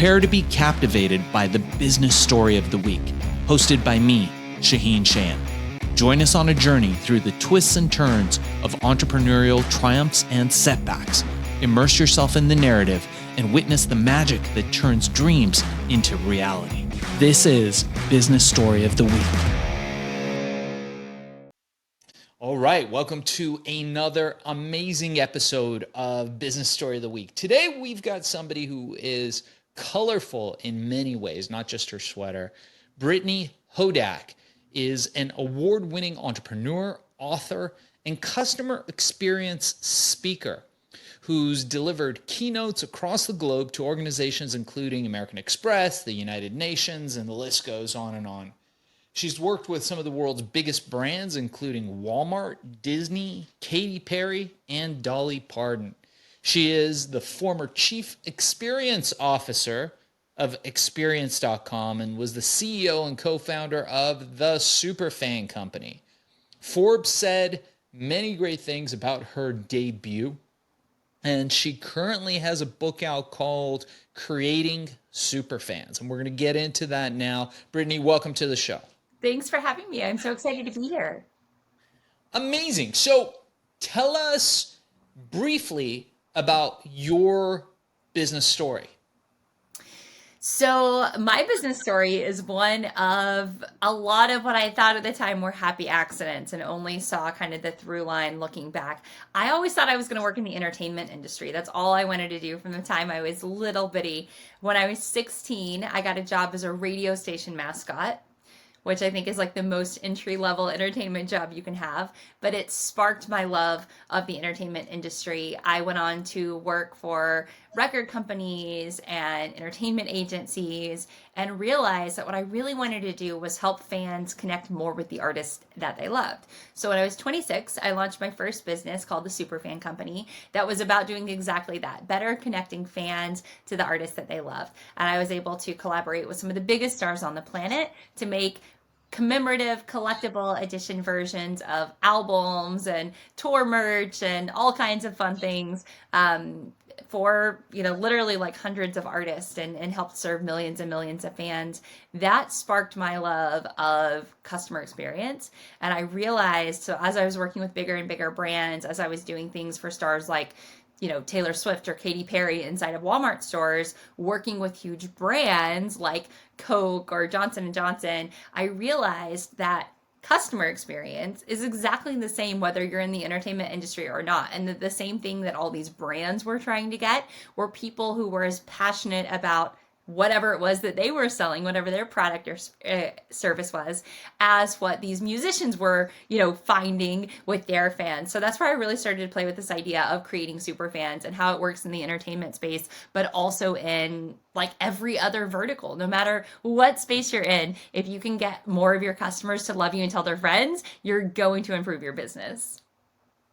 Prepare to be captivated by the business story of the week, hosted by me, Shaheen Shan. Join us on a journey through the twists and turns of entrepreneurial triumphs and setbacks. Immerse yourself in the narrative and witness the magic that turns dreams into reality. This is Business Story of the Week. All right, welcome to another amazing episode of Business Story of the Week. Today, we've got somebody who is colorful in many ways, not just her sweater. Brittany Hodak is an award-winning entrepreneur, author, and customer experience speaker who's delivered keynotes across the globe to organizations including American Express, the United Nations, and the list goes on and on. She's worked with some of the world's biggest brands, including Walmart, Disney, Katy Perry, and Dolly Parton. She is the former Chief Experience Officer of Experience.com and was the CEO and co-founder of the Superfan Company. Forbes said many great things about her debut, and she currently has a book out called Creating Superfans, and we're going to get into that now. Brittany, welcome to the show. Thanks for having me. I'm so excited to be here. Amazing. So tell us briefly about your business story. So my business story is one of a lot of what I thought at the time were happy accidents and only saw kind of the through line looking back. I always thought I was going to work in the entertainment industry. That's all I wanted to do from the time I was little bitty. When I was 16, I got a job as a radio station mascot, which I think is like the most entry-level entertainment job you can have, but it sparked my love of the entertainment industry. I went on to work for record companies and entertainment agencies and realized that what I really wanted to do was help fans connect more with the artists that they loved. So when I was 26, I launched my first business called the Superfan Company that was about doing exactly that, better connecting fans to the artists that they loved. And I was able to collaborate with some of the biggest stars on the planet to make commemorative collectible edition versions of albums and tour merch and all kinds of fun things for literally like hundreds of artists and helped serve millions and millions of fans. That sparked my love of customer experience. And I realized, so as I was working with bigger and bigger brands, as I was doing things for stars like Taylor Swift or Katy Perry inside of Walmart stores, working with huge brands like Coke or Johnson & Johnson, I realized that customer experience is exactly the same whether you're in the entertainment industry or not. And the same thing that all these brands were trying to get were people who were as passionate about whatever it was that they were selling, whatever their product or service was, as what these musicians were, finding with their fans. So that's where I really started to play with this idea of creating super fans and how it works in the entertainment space, but also in like every other vertical. No matter what space you're in, if you can get more of your customers to love you and tell their friends, you're going to improve your business.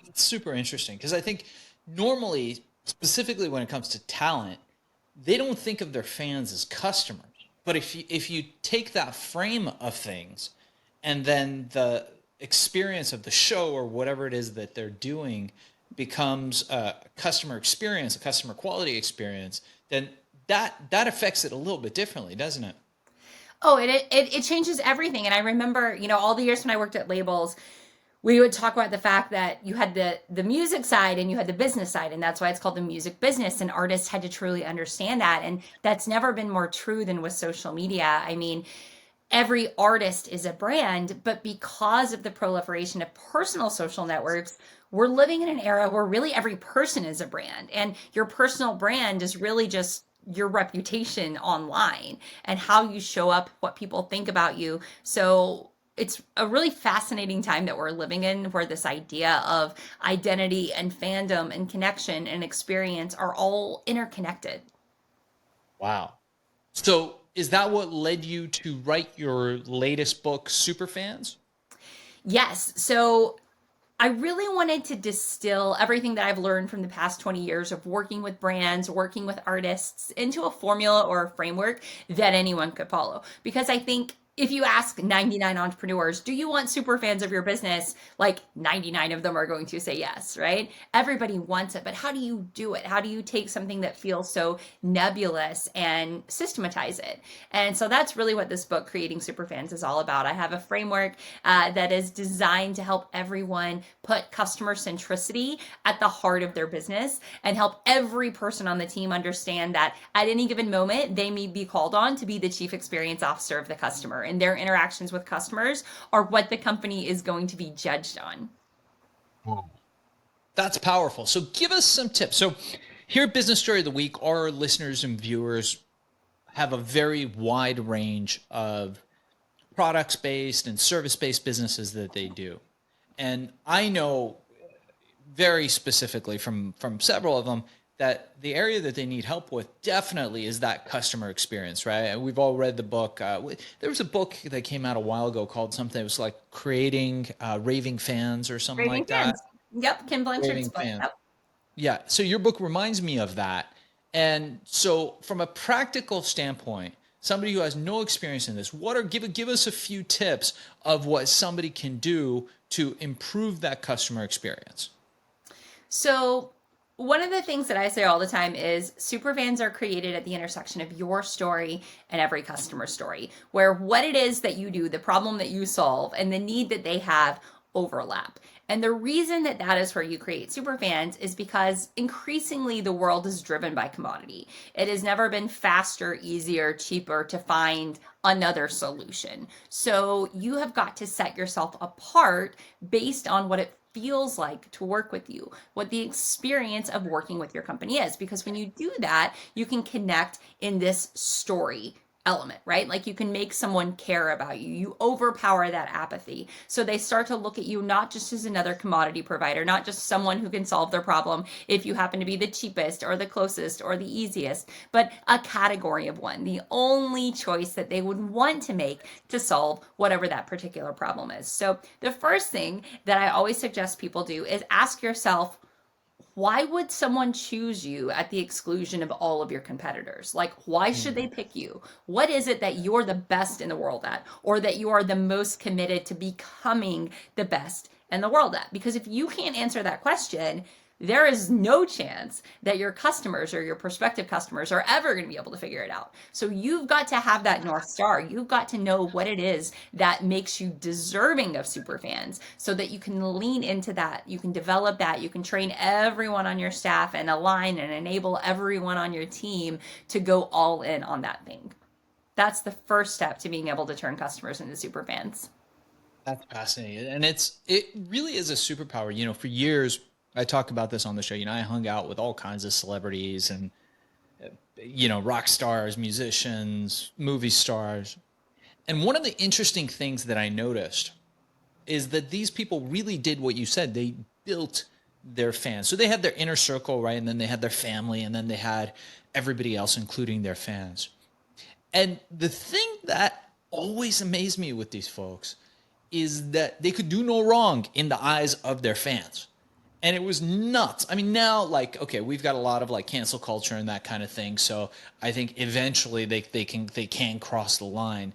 It's super interesting because I think normally, specifically when it comes to talent, they don't think of their fans as customers. But if you take that frame of things and then the experience of the show or whatever it is that they're doing becomes a customer experience, a customer quality experience, then that affects it a little bit differently, doesn't it? Oh, it changes everything. And I remember, all the years when I worked at labels, we would talk about the fact that you had the music side and you had the business side, and that's why it's called the music business, and artists had to truly understand that. And that's never been more true than with social media. I mean, every artist is a brand, but because of the proliferation of personal social networks, we're living in an era where really every person is a brand, and your personal brand is really just your reputation online and how you show up, what people think about you. So it's a really fascinating time that we're living in where this idea of identity and fandom and connection and experience are all interconnected. Wow. So is that what led you to write your latest book, Superfans? Yes. So I really wanted to distill everything that I've learned from the past 20 years of working with brands, working with artists into a formula or a framework that anyone could follow. Because I think if you ask 99 entrepreneurs, do you want super fans of your business? Like 99 of them are going to say yes, right? Everybody wants it, but how do you do it? How do you take something that feels so nebulous and systematize it? And so that's really what this book, Creating Superfans, is all about. I have a framework that is designed to help everyone put customer centricity at the heart of their business and help every person on the team understand that at any given moment, they may be called on to be the chief experience officer of the customer, and their interactions with customers are what the company is going to be judged on. That's powerful. So give us some tips. So here at Business Story of the Week, our listeners and viewers have a very wide range of products based and service based businesses that they do. And I know very specifically from several of them that the area that they need help with definitely is that customer experience, right? We've all read the book. There was a book that came out a while ago called something. It was like creating raving fans or something Raving like that. fans. Yep, Kim Blanchard's Raving book. fans. Yep. Yeah. So your book reminds me of that. And so from a practical standpoint, somebody who has no experience in this, give us a few tips of what somebody can do to improve that customer experience. So, one of the things that I say all the time is superfans are created at the intersection of your story and every customer story, where what it is that you do, the problem that you solve, and the need that they have overlap. And the reason that that is where you create superfans is because increasingly the world is driven by commodity. It has never been faster, easier, cheaper to find another solution. So you have got to set yourself apart based on what it feels like to work with you, what the experience of working with your company is. Because when you do that, you can connect in this story element, right? Like you can make someone care about you. You overpower that apathy. So they start to look at you not just as another commodity provider, not just someone who can solve their problem if you happen to be the cheapest or the closest or the easiest, but a category of one, the only choice that they would want to make to solve whatever that particular problem is. So the first thing that I always suggest people do is ask yourself, why would someone choose you at the exclusion of all of your competitors? Like, why should they pick you? What is it that you're the best in the world at, or that you are the most committed to becoming the best in the world at? Because if you can't answer that question, there is no chance that your customers or your prospective customers are ever going to be able to figure it out. So you've got to have that North Star. You've got to know what it is that makes you deserving of super fans so that you can lean into that. You can develop that. You can train everyone on your staff and align and enable everyone on your team to go all in on that thing. That's the first step to being able to turn customers into super fans. That's fascinating. And it really is a superpower. For years I talk about this on the show. I hung out with all kinds of celebrities and rock stars, musicians, movie stars. And one of the interesting things that I noticed is that these people really did what you said. They built their fans. So they had their inner circle, right? And then they had their family, and then they had everybody else, including their fans. And the thing that always amazed me with these folks is that they could do no wrong in the eyes of their fans. And it was nuts. I mean, now, like, okay, we've got a lot of like cancel culture and that kind of thing. So I think eventually they can cross the line.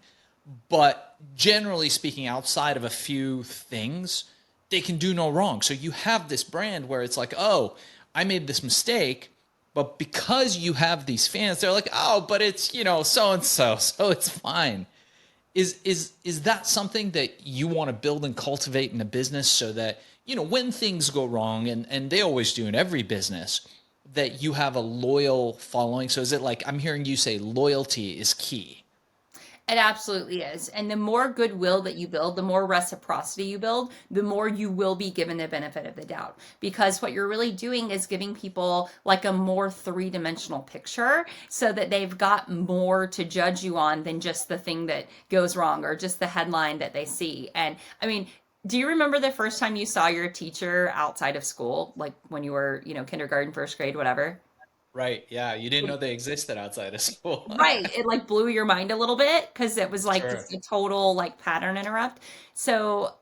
But generally speaking, outside of a few things, they can do no wrong. So you have this brand where it's like, oh, I made this mistake, but because you have these fans, they're like, oh, but it's so and so, so it's fine. Is that something that you want to build and cultivate in a business so that when things go wrong, and they always do in every business, that you have a loyal following? So is it like I'm hearing you say loyalty is key? It absolutely is. And the more goodwill that you build, the more reciprocity you build, the more you will be given the benefit of the doubt. Because what you're really doing is giving people like a more three-dimensional picture so that they've got more to judge you on than just the thing that goes wrong or just the headline that they see. And I mean, do you remember the first time you saw your teacher outside of school, like when you were, kindergarten, first grade, whatever? Right. Yeah. You didn't know they existed outside of school. Right. It like blew your mind a little bit because it was like Sure. just a total like pattern interrupt. So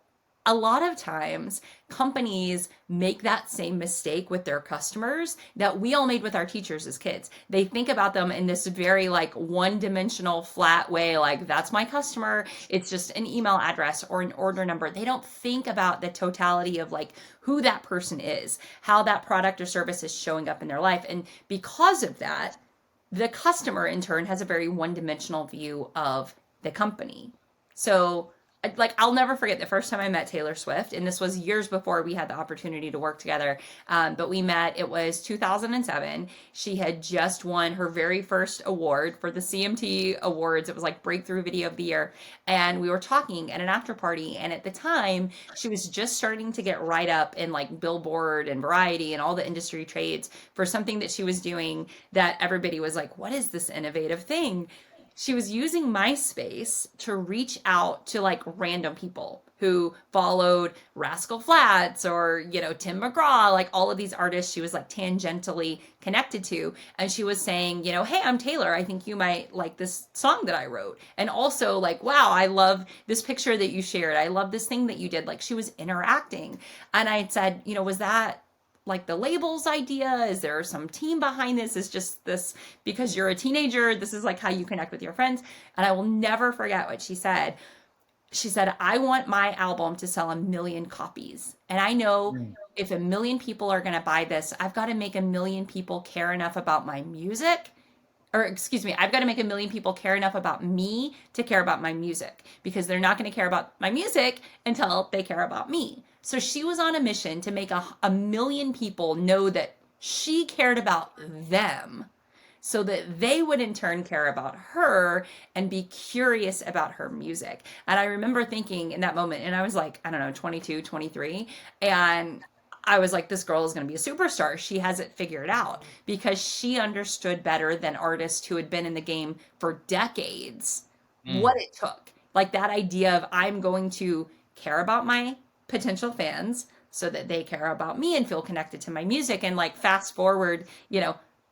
a lot of times companies make that same mistake with their customers that we all made with our teachers as kids. They think about them in this very like one-dimensional flat way, like that's my customer, it's just an email address or an order number. They don't think about the totality of like who that person is, how that product or service is showing up in their life. And because of that, the customer in turn has a very one-dimensional view of the company. So like I'll never forget the first time I met Taylor Swift, and this was years before we had the opportunity to work together. But we met. It was 2007. She had just won her very first award for the CMT Awards. It was like Breakthrough Video of the Year, and we were talking at an after party. And at the time, she was just starting to get right up in like Billboard and Variety and all the industry trades for something that she was doing that everybody was like, "What is this innovative thing?" She was using MySpace to reach out to like random people who followed Rascal Flatts or, Tim McGraw, like all of these artists she was like tangentially connected to. And she was saying, hey, I'm Taylor. I think you might like this song that I wrote. And also, like, wow, I love this picture that you shared. I love this thing that you did. Like, she was interacting. And I said, was that like the label's idea? Is there some team behind this? Is just this because you're a teenager? This is like how you connect with your friends. And I will never forget what she said. She said, I want my album to sell 1 million copies. And I know if 1 million people are going to buy this, I've got to make 1 million people care enough about my music. Or excuse me, I've got to make 1 million people care enough about me to care about my music, because they're not going to care about my music until they care about me. So she was on a mission to make a 1 million people know that she cared about them, so that they would in turn care about her and be curious about her music. And I remember thinking in that moment, and I was like, I don't know, 22, 23, and I was like, this girl is going to be a superstar. She has it figured out, because she understood better than artists who had been in the game for decades what it took. Like that idea of I'm going to care about my potential fans so that they care about me and feel connected to my music. And like fast forward,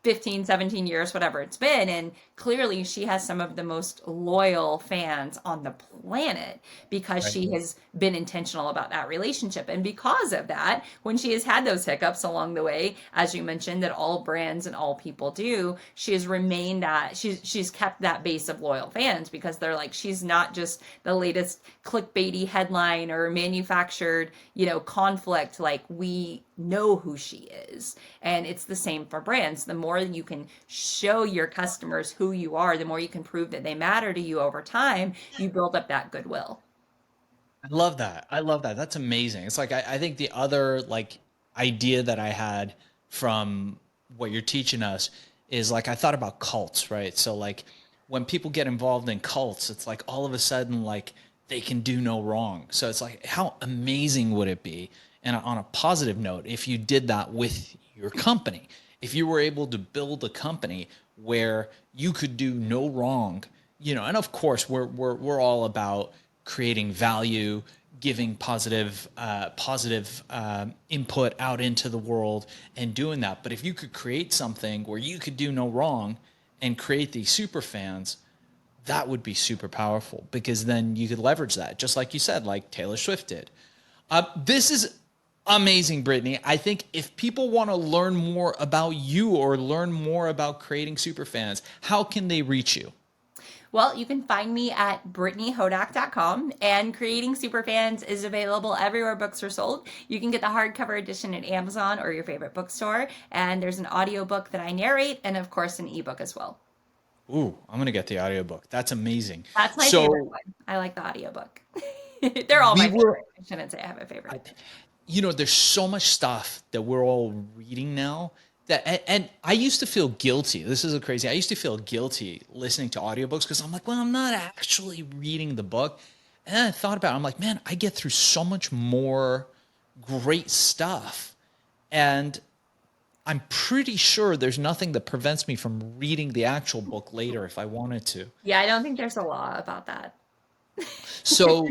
15, 17 years, whatever it's been. And clearly she has some of the most loyal fans on the planet because Right. she has been intentional about that relationship. And because of that, when she has had those hiccups along the way, as you mentioned, that all brands and all people do, she has remained that she's kept that base of loyal fans, because they're like, she's not just the latest clickbaity headline or manufactured, conflict. Like, we know who she is. And it's the same for brands. The more you can show your customers who you are, the more you can prove that they matter to you over time, you build up that goodwill. I love that. I love that. That's amazing. It's like I think the other like idea that I had from what you're teaching us is like I thought about cults, right? So like when people get involved in cults, it's like all of a sudden like they can do no wrong. So it's like how amazing would it be? And on a positive note, if you did that with your company, if you were able to build a company where you could do no wrong, and of course we're all about creating value, giving positive input out into the world and doing that. But if you could create something where you could do no wrong and create these super fans, that would be super powerful, because then you could leverage that, just like you said, like Taylor Swift did. This is amazing, Brittany. I think if people want to learn more about you or learn more about creating super fans, how can they reach you? Well, you can find me at brittanyhodak.com, and Creating Superfans is available everywhere books are sold. You can get the hardcover edition at Amazon or your favorite bookstore, and there's an audiobook that I narrate, and of course an ebook as well. Ooh, I'm going to get the audiobook. That's amazing. That's my favorite So one. I like the audiobook. They're all we my were favorite. I shouldn't say I have a favorite. there's so much stuff that we're all reading now that, and I used to feel guilty. This is a crazy. I used to feel guilty listening to audiobooks because I'm like, well, I'm not actually reading the book. And then I thought about it. I'm like, man, I get through so much more great stuff. And I'm pretty sure there's nothing that prevents me from reading the actual book later if I wanted to. Yeah, I don't think there's a law about that. So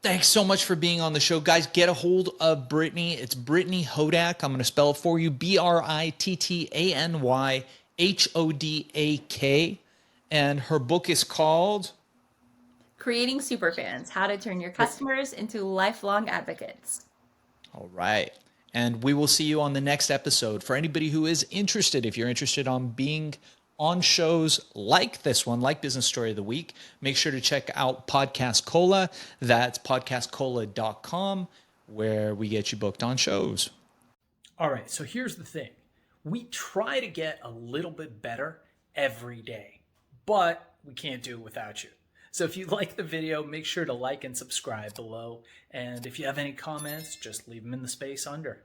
thanks so much for being on the show, guys. Get a hold of Brittany. It's Brittany Hodak. I'm going to spell it for you: BrittanyHodak. And her book is called Creating Superfans, how to turn your customers into lifelong advocates. All right. And we will see you on the next episode. For anybody who is interested, if you're interested on being on shows like this one, like Business Story of the Week, make sure to check out Podcast Cola. That's podcastcola.com, where we get you booked on shows. All right, so here's the thing. We try to get a little bit better every day, but we can't do it without you. So if you like the video, make sure to like and subscribe below. And if you have any comments, just leave them in the space under.